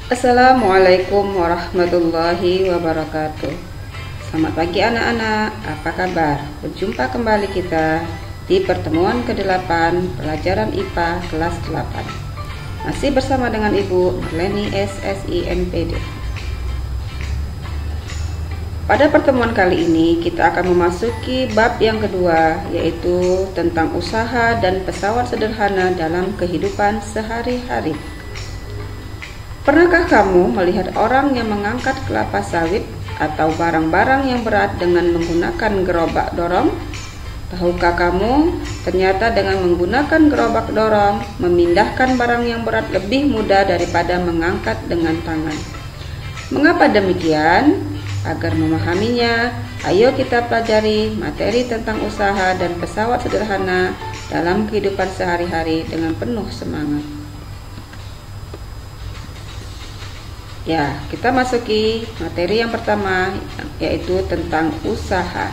Assalamualaikum warahmatullahi wabarakatuh. Selamat pagi anak-anak, apa kabar? Berjumpa kembali kita di pertemuan ke-8 pelajaran IPA kelas 8. Masih bersama dengan Ibu Marleni SSI MPD. Pada pertemuan kali ini kita akan memasuki bab yang kedua, yaitu tentang usaha dan pesawat sederhana dalam kehidupan sehari-hari. Pernahkah kamu melihat orang yang mengangkat kelapa sawit atau barang-barang yang berat dengan menggunakan gerobak dorong? Tahukah kamu, ternyata dengan menggunakan gerobak dorong, memindahkan barang yang berat lebih mudah daripada mengangkat dengan tangan. Mengapa demikian? Agar memahaminya, ayo kita pelajari materi tentang usaha dan pesawat sederhana dalam kehidupan sehari-hari dengan penuh semangat. Ya, kita masuki materi yang pertama, yaitu tentang usaha.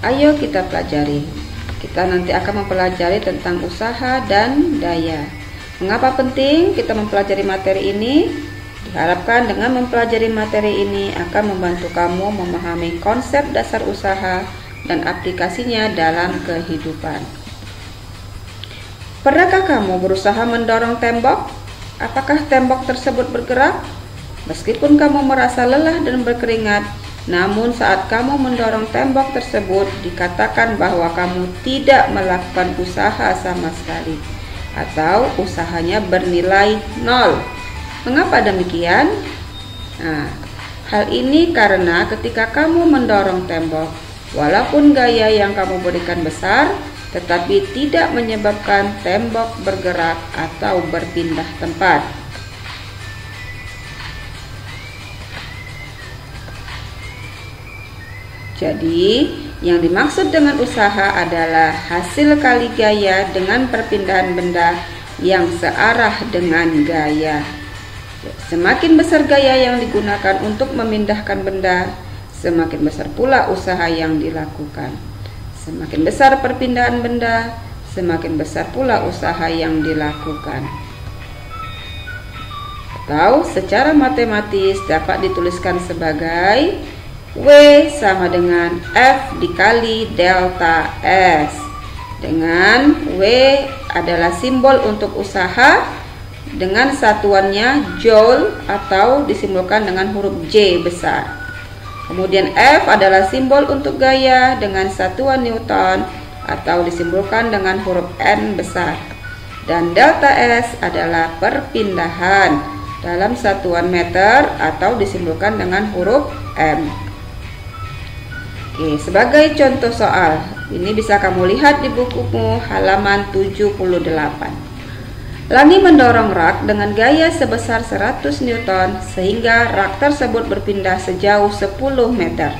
Ayo kita pelajari. Kita nanti akan mempelajari tentang usaha dan daya. Mengapa penting kita mempelajari materi ini? Diharapkan dengan mempelajari materi ini akan membantu kamu memahami konsep dasar usaha dan aplikasinya dalam kehidupan. Pernahkah kamu berusaha mendorong tembok? Apakah tembok tersebut bergerak? Meskipun kamu merasa lelah dan berkeringat, namun saat kamu mendorong tembok tersebut, dikatakan bahwa kamu tidak melakukan usaha sama sekali, atau usahanya bernilai 0. Mengapa demikian? Nah, hal ini karena ketika kamu mendorong tembok, walaupun gaya yang kamu berikan besar, tetapi tidak menyebabkan tembok bergerak atau berpindah tempat. Jadi, yang dimaksud dengan usaha adalah hasil kali gaya dengan perpindahan benda yang searah dengan gaya. Semakin besar gaya yang digunakan untuk memindahkan benda, semakin besar pula usaha yang dilakukan. Semakin besar perpindahan benda, semakin besar pula usaha yang dilakukan. Atau secara matematis dapat dituliskan sebagai W sama dengan F dikali delta S, dengan W adalah simbol untuk usaha dengan satuannya joule atau disimbolkan dengan huruf J besar. Kemudian F adalah simbol untuk gaya dengan satuan Newton atau disimbolkan dengan huruf N besar. Dan delta S adalah perpindahan dalam satuan meter atau disimbolkan dengan huruf M. Oke, sebagai contoh soal, ini bisa kamu lihat di bukumu halaman 78. Lani mendorong rak dengan gaya sebesar 100 Newton sehingga rak tersebut berpindah sejauh 10 meter.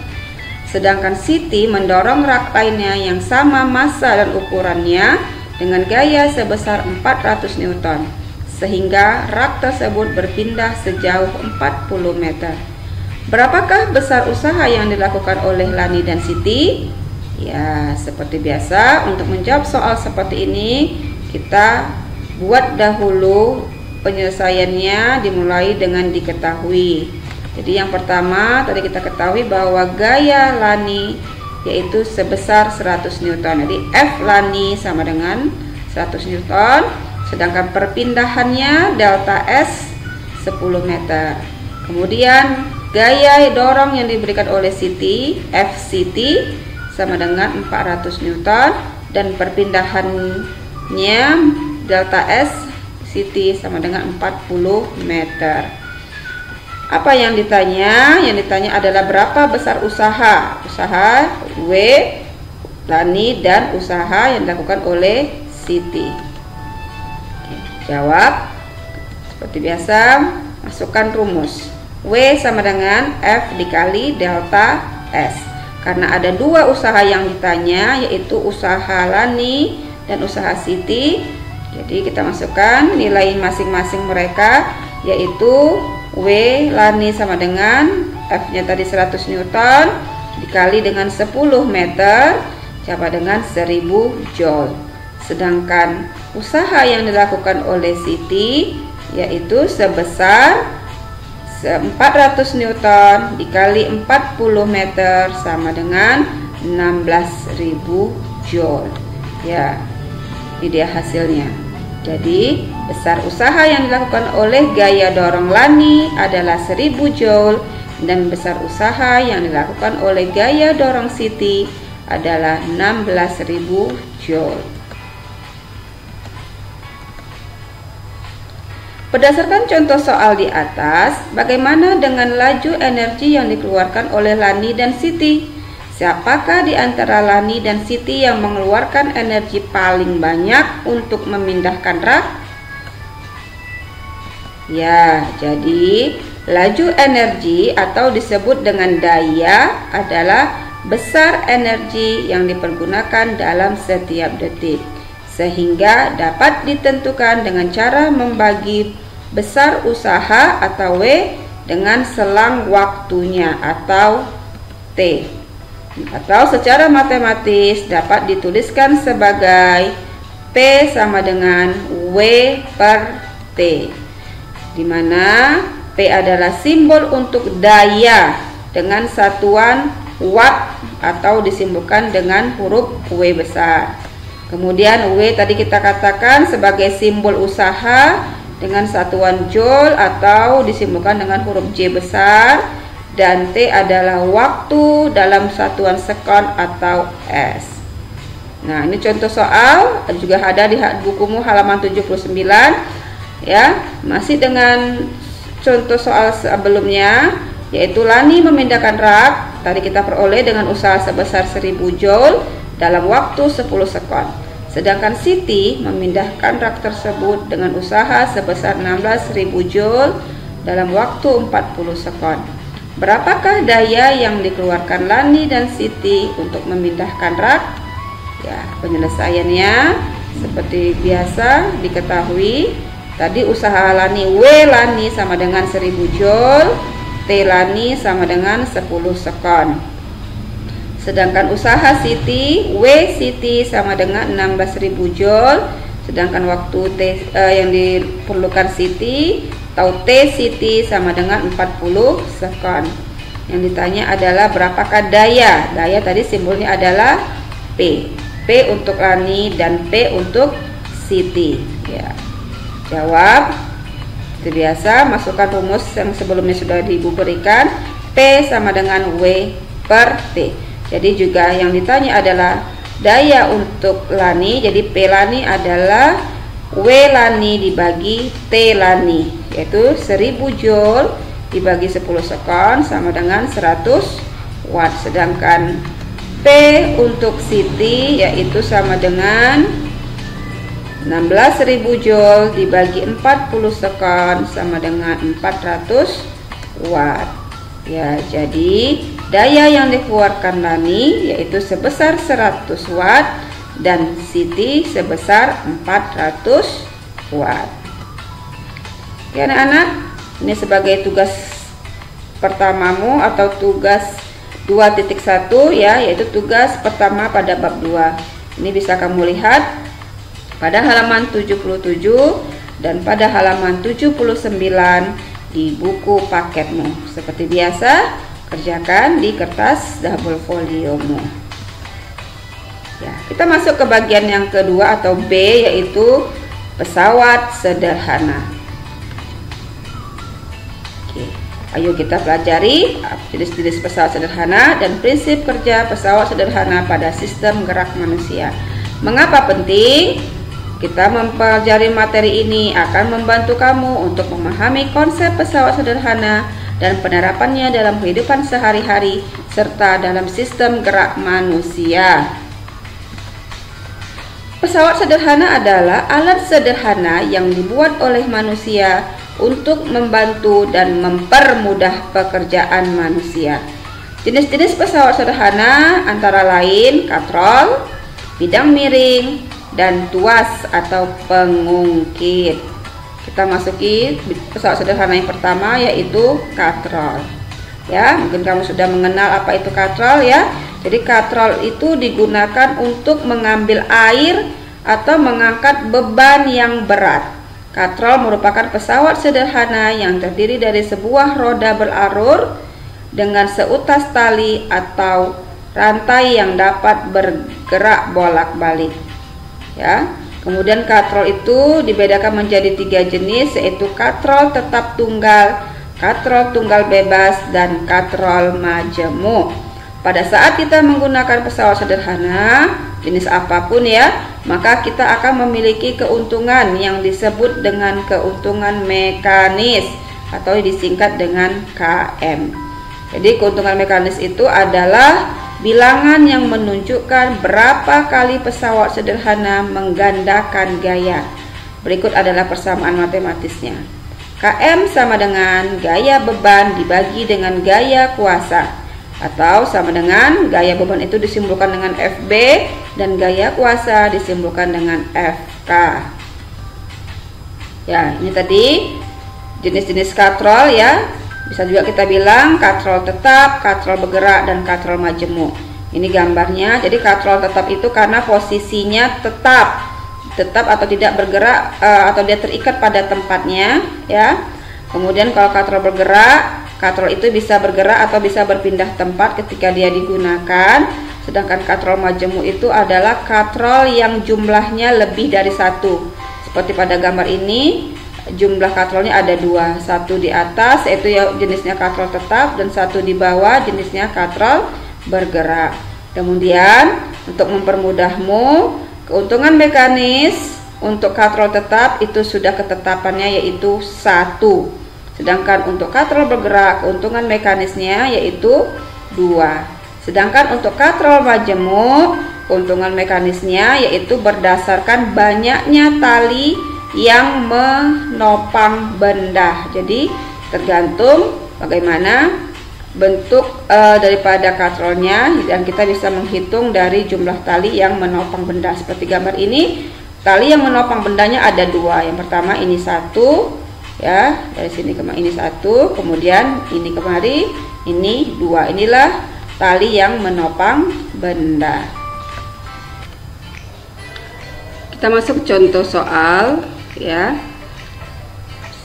Sedangkan Siti mendorong rak lainnya yang sama massa dan ukurannya dengan gaya sebesar 400 Newton sehingga rak tersebut berpindah sejauh 40 meter. Berapakah besar usaha yang dilakukan oleh Lani dan Siti? Ya, seperti biasa, untuk menjawab soal seperti ini kita buat dahulu penyelesaiannya dimulai dengan diketahui. Jadi yang pertama tadi kita ketahui bahwa gaya Lani yaitu sebesar 100 Newton. Jadi F Lani sama dengan 100 Newton, sedangkan perpindahannya delta S 10 meter. Kemudian gaya dorong yang diberikan oleh Siti, F Siti sama dengan 400 Newton, dan perpindahannya delta S Siti sama dengan 40 meter. Apa yang ditanya? Yang ditanya adalah berapa besar usaha? Usaha W Lani dan usaha yang dilakukan oleh Siti. Oke, jawab seperti biasa, masukkan rumus. W sama dengan F dikali delta S. Karena ada dua usaha yang ditanya, yaitu usaha Lani dan usaha Siti. Jadi kita masukkan nilai masing-masing mereka, yaitu W Lani sama dengan F nya tadi 100 Newton dikali dengan 10 meter sama dengan 1000 joule. Sedangkan usaha yang dilakukan oleh Siti yaitu sebesar 400 Newton dikali 40 meter sama dengan 16.000 Joule. Ya, ini dia hasilnya. Jadi besar usaha yang dilakukan oleh gaya dorong Lani adalah 1000 Joule dan besar usaha yang dilakukan oleh gaya dorong Siti adalah 16.000 Joule. Berdasarkan contoh soal di atas, bagaimana dengan laju energi yang dikeluarkan oleh Lani dan Siti? Siapakah di antara Lani dan Siti yang mengeluarkan energi paling banyak untuk memindahkan rak? Ya, jadi laju energi atau disebut dengan daya adalah besar energi yang dipergunakan dalam setiap detik, sehingga dapat ditentukan dengan cara membagi besar usaha atau W dengan selang waktunya atau T. Atau secara matematis dapat dituliskan sebagai P sama dengan W per T, di mana P adalah simbol untuk daya dengan satuan watt atau disimbolkan dengan huruf W besar. Kemudian W tadi kita katakan sebagai simbol usaha dengan satuan Joule atau disimbolkan dengan huruf J besar. Dan T adalah waktu dalam satuan sekon atau S. Nah, ini contoh soal juga ada di bukumu halaman 79 ya. Masih dengan contoh soal sebelumnya, yaitu Lani memindahkan rak tadi kita peroleh dengan usaha sebesar 1000 Joule dalam waktu 10 sekon. Sedangkan Siti memindahkan rak tersebut dengan usaha sebesar 16.000 Joule dalam waktu 40 sekon. Berapakah daya yang dikeluarkan Lani dan Siti untuk memindahkan rak? Ya, penyelesaiannya seperti biasa diketahui. Tadi usaha Lani W Lani sama dengan 1000 Joule, T Lani sama dengan 10 sekon. Sedangkan usaha Siti W Siti sama dengan 16.000 Joule, sedangkan waktu T yang diperlukan Siti atau T Siti sama dengan 40 sekon. Yang ditanya adalah berapakah daya? Daya tadi simbolnya adalah P. P untuk Lani dan P untuk Siti. Ya. Jawab seperti biasa, masukkan rumus yang sebelumnya sudah Ibu berikan. P sama dengan W per T. Jadi juga yang ditanya adalah daya untuk Lani. Jadi P Lani adalah W Lani dibagi T Lani, yaitu 1000 Joule dibagi 10 sekon sama dengan 100 watt. Sedangkan P untuk Siti yaitu sama dengan 16.000 Joule dibagi 40 sekon sama dengan 400 watt. Ya, jadi daya yang dikeluarkan Lani yaitu sebesar 100 watt dan Siti sebesar 400 watt. Oke anak-anak, ini sebagai tugas pertamamu atau tugas 2.1 ya, yaitu tugas pertama pada bab 2. Ini bisa kamu lihat pada halaman 77 dan pada halaman 79 di buku paketmu. Seperti biasa, kerjakan di kertas double foliomu. Ya, kita masuk ke bagian yang kedua atau B, yaitu pesawat sederhana. Oke, ayo kita pelajari jenis-jenis pesawat sederhana dan prinsip kerja pesawat sederhana pada sistem gerak manusia. Mengapa penting? Kita mempelajari materi ini akan membantu kamu untuk memahami konsep pesawat sederhana dan penerapannya dalam kehidupan sehari-hari serta dalam sistem gerak manusia. Pesawat sederhana adalah alat sederhana yang dibuat oleh manusia untuk membantu dan mempermudah pekerjaan manusia. Jenis-jenis pesawat sederhana antara lain katrol, bidang miring, dan tuas atau pengungkit. Kita masuki pesawat sederhana yang pertama, yaitu katrol. Ya, mungkin kamu sudah mengenal apa itu katrol ya. Jadi katrol itu digunakan untuk mengambil air atau mengangkat beban yang berat. Katrol merupakan pesawat sederhana yang terdiri dari sebuah roda berarur dengan seutas tali atau rantai yang dapat bergerak bolak-balik. Ya. Kemudian katrol itu dibedakan menjadi 3 jenis, yaitu katrol tetap tunggal, katrol tunggal bebas, dan katrol majemuk. Pada saat kita menggunakan pesawat sederhana, jenis apapun ya, maka kita akan memiliki keuntungan yang disebut dengan keuntungan mekanis atau disingkat dengan KM. Jadi keuntungan mekanis itu adalah bilangan yang menunjukkan berapa kali pesawat sederhana menggandakan gaya. Berikut adalah persamaan matematisnya. KM sama dengan gaya beban dibagi dengan gaya kuasa, atau sama dengan gaya beban itu disimbolkan dengan FB dan gaya kuasa disimbolkan dengan FK. Ya, ini tadi jenis-jenis katrol ya. Bisa juga kita bilang katrol tetap, katrol bergerak, dan katrol majemuk. Ini gambarnya. Jadi katrol tetap itu karena posisinya tetap atau tidak bergerak atau dia terikat pada tempatnya ya. Kemudian kalau katrol bergerak, katrol itu bisa bergerak atau bisa berpindah tempat ketika dia digunakan. Sedangkan katrol majemuk itu adalah katrol yang jumlahnya lebih dari satu. Seperti pada gambar ini, jumlah katrolnya ada 2, satu di atas yaitu ya jenisnya katrol tetap, dan satu di bawah jenisnya katrol bergerak. Kemudian untuk mempermudahmu, keuntungan mekanis untuk katrol tetap itu sudah ketetapannya yaitu 1. Sedangkan untuk katrol bergerak keuntungan mekanisnya yaitu 2. Sedangkan untuk katrol majemuk keuntungan mekanisnya yaitu berdasarkan banyaknya tali yang menopang benda. Jadi tergantung bagaimana bentuk daripada katrolnya, dan kita bisa menghitung dari jumlah tali yang menopang benda. Seperti gambar ini, tali yang menopang bendanya ada 2. Yang pertama ini 1 ya, dari sini kemari ini 1, kemudian ini kemari ini 2. Inilah tali yang menopang benda. Kita masuk contoh soal ya.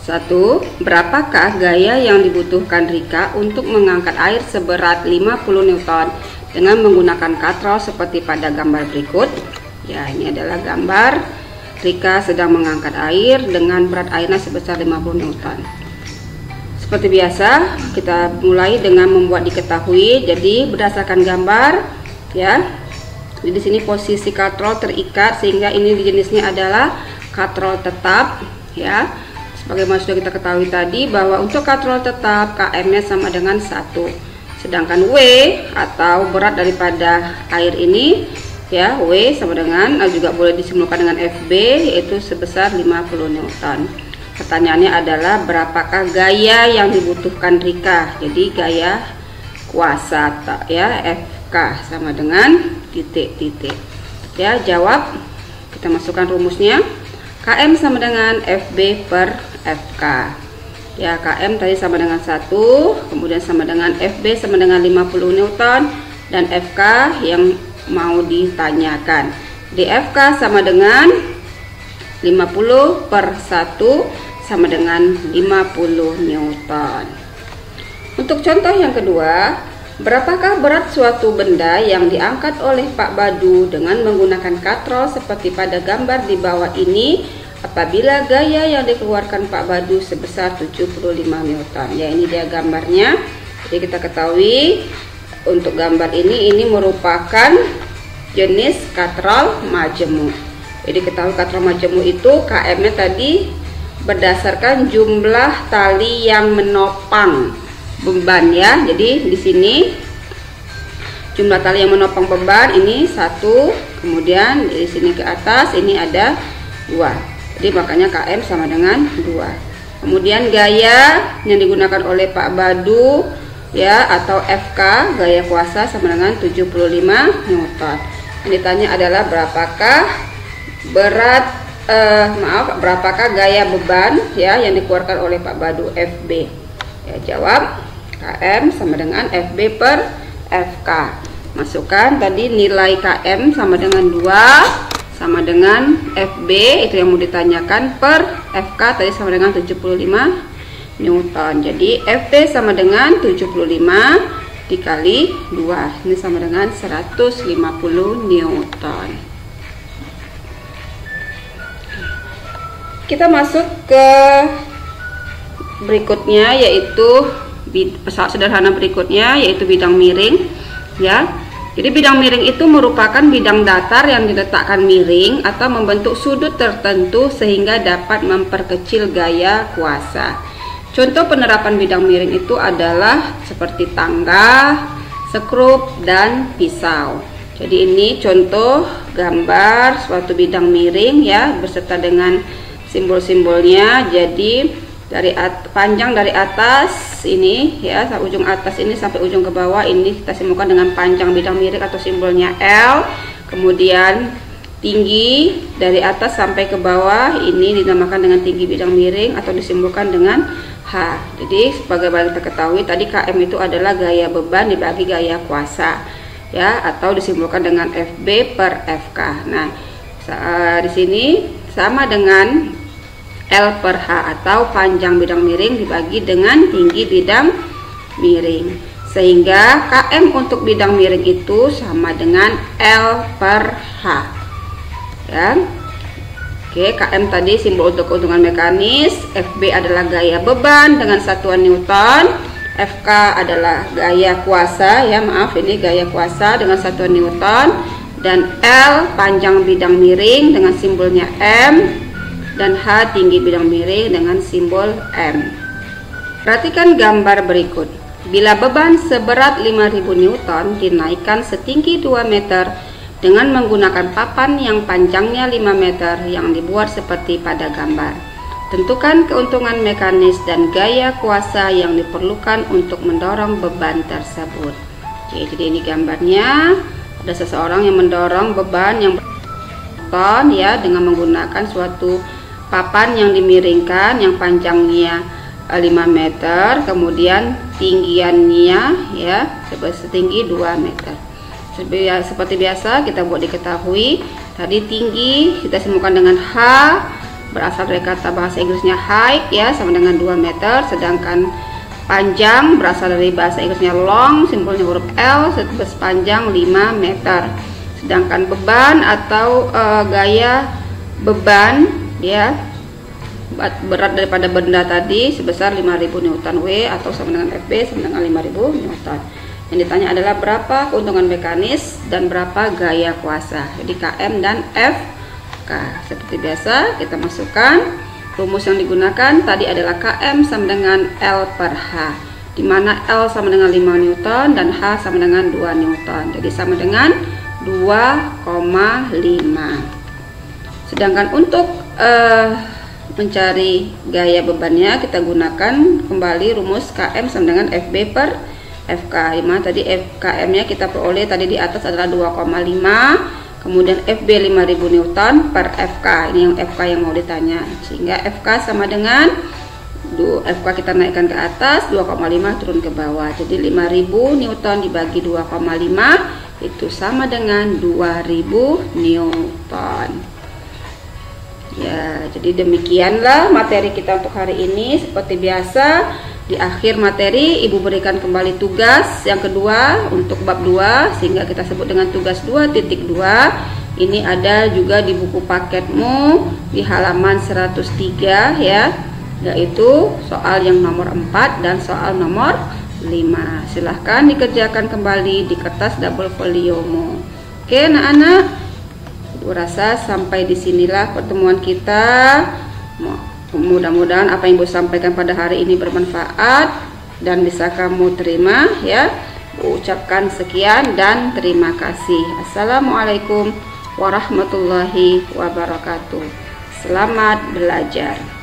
1. Berapakah gaya yang dibutuhkan Rika untuk mengangkat air seberat 50 Newton dengan menggunakan katrol seperti pada gambar berikut? Ya, ini adalah gambar Rika sedang mengangkat air dengan berat airnya sebesar 50 Newton. Seperti biasa, kita mulai dengan membuat diketahui. Jadi berdasarkan gambar ya. Di sini posisi katrol terikat sehingga ini jenisnya adalah katrol tetap ya. Sebagaimana sudah kita ketahui tadi bahwa untuk katrol tetap KM-nya sama dengan 1. Sedangkan W atau berat daripada air ini ya, W sama dengan juga boleh disimbolkan dengan FB yaitu sebesar 50 Newton. Pertanyaannya adalah berapakah gaya yang dibutuhkan Rika? Jadi gaya kuasa ya, FK sama dengan titik-titik. Ya, jawab. Kita masukkan rumusnya. KM sama dengan FB per FK. Ya, KM tadi sama dengan 1, kemudian sama dengan FB sama dengan 50 Newton, dan FK yang mau ditanyakan. Di FK sama dengan 50 per 1 sama dengan 50 Newton. Untuk contoh yang kedua, berapakah berat suatu benda yang diangkat oleh Pak Badu dengan menggunakan katrol seperti pada gambar di bawah ini apabila gaya yang dikeluarkan Pak Badu sebesar 75 Newton? Ya, ini dia gambarnya. Jadi kita ketahui untuk gambar ini merupakan jenis katrol majemuk. Jadi ketahui katrol majemuk itu KM-nya tadi berdasarkan jumlah tali yang menopang beban ya. Jadi di sini jumlah tali yang menopang beban ini 1, kemudian di sini ke atas ini ada 2. Jadi makanya KM sama dengan 2. Kemudian gaya yang digunakan oleh Pak Badu ya atau FK gaya kuasa sama dengan 75 Newton. Yang ditanya adalah berapakah berat berapakah gaya beban ya yang dikeluarkan oleh Pak Badu FB. Ya, jawab KM sama dengan FB per FK. Masukkan tadi nilai KM sama dengan 2 sama dengan FB, itu yang mau ditanyakan, per FK tadi sama dengan 75 Newton. Jadi FB sama dengan 75 dikali 2, ini sama dengan 150 Newton. Kita masuk ke berikutnya, yaitu pesawat sederhana berikutnya, yaitu bidang miring ya. Jadi bidang miring itu merupakan bidang datar yang diletakkan miring atau membentuk sudut tertentu sehingga dapat memperkecil gaya kuasa. Contoh penerapan bidang miring itu adalah seperti tangga, skrup, dan pisau. Jadi ini contoh gambar suatu bidang miring ya, beserta dengan simbol-simbolnya. Jadi panjang dari atas ini ya, ujung atas ini sampai ujung ke bawah ini kita simbolkan dengan panjang bidang miring atau simbolnya L. Kemudian tinggi dari atas sampai ke bawah ini dinamakan dengan tinggi bidang miring atau disimbolkan dengan H. Jadi sebagaimana kita ketahui tadi KM itu adalah gaya beban dibagi gaya kuasa ya, atau disimbolkan dengan FB per FK. Nah, di sini sama dengan L per H atau panjang bidang miring dibagi dengan tinggi bidang miring, sehingga KM untuk bidang miring itu sama dengan L per H ya. Oke, KM tadi simbol untuk keuntungan mekanis, FB adalah gaya beban dengan satuan Newton, FK adalah gaya kuasa ya, maaf ini gaya kuasa dengan satuan Newton, dan L panjang bidang miring dengan simbolnya M, dan H tinggi bidang miring dengan simbol M. Perhatikan gambar berikut. Bila beban seberat 5000 Newton dinaikkan setinggi 2 meter dengan menggunakan papan yang panjangnya 5 meter yang dibuat seperti pada gambar. Tentukan keuntungan mekanis dan gaya kuasa yang diperlukan untuk mendorong beban tersebut. Jadi ini gambarnya, ada seseorang yang mendorong beban yang ton ya dengan menggunakan suatu papan yang dimiringkan yang panjangnya 5 meter, kemudian tinggiannya ya setinggi 2 meter. Seperti biasa kita buat diketahui, tadi tinggi kita simbolkan dengan H, berasal dari kata bahasa Inggrisnya height ya, sama dengan 2 meter, sedangkan panjang berasal dari bahasa Inggrisnya long, simbolnya huruf L, sepanjang 5 meter. Sedangkan beban atau gaya beban ya, berat daripada benda tadi sebesar 5000 Newton W atau sama dengan FB sama dengan 5000 Newton. Yang ditanya adalah berapa keuntungan mekanis dan berapa gaya kuasa. Jadi KM dan FK. Seperti biasa kita masukkan rumus yang digunakan tadi adalah KM sama dengan L per H, di mana L sama dengan 5 Newton dan H sama dengan 2 Newton. Jadi sama dengan 2,5. Sedangkan untuk mencari gaya bebannya kita gunakan kembali rumus KM sama dengan FB per FK. Dimana tadi KM nya kita peroleh tadi di atas adalah 2,5, kemudian FB 5000 Newton per FK. Ini yang FK yang mau ditanya, sehingga FK sama dengan FK kita naikkan ke atas, 2,5 turun ke bawah. Jadi 5000 Newton dibagi 2,5 itu sama dengan 2000 Newton. Ya, jadi demikianlah materi kita untuk hari ini. Seperti biasa, di akhir materi Ibu berikan kembali tugas yang kedua untuk bab 2, sehingga kita sebut dengan tugas 2.2. Ini ada juga di buku paketmu di halaman 103 ya, yaitu soal yang nomor 4 dan soal nomor 5. Silahkan dikerjakan kembali di kertas double foliomu. Oke anak-anak, Ibu rasa sampai disinilah pertemuan kita. Mudah-mudahan apa yang Ibu sampaikan pada hari ini bermanfaat dan bisa kamu terima ya. Ucapkan sekian dan terima kasih. Assalamualaikum warahmatullahi wabarakatuh. Selamat belajar.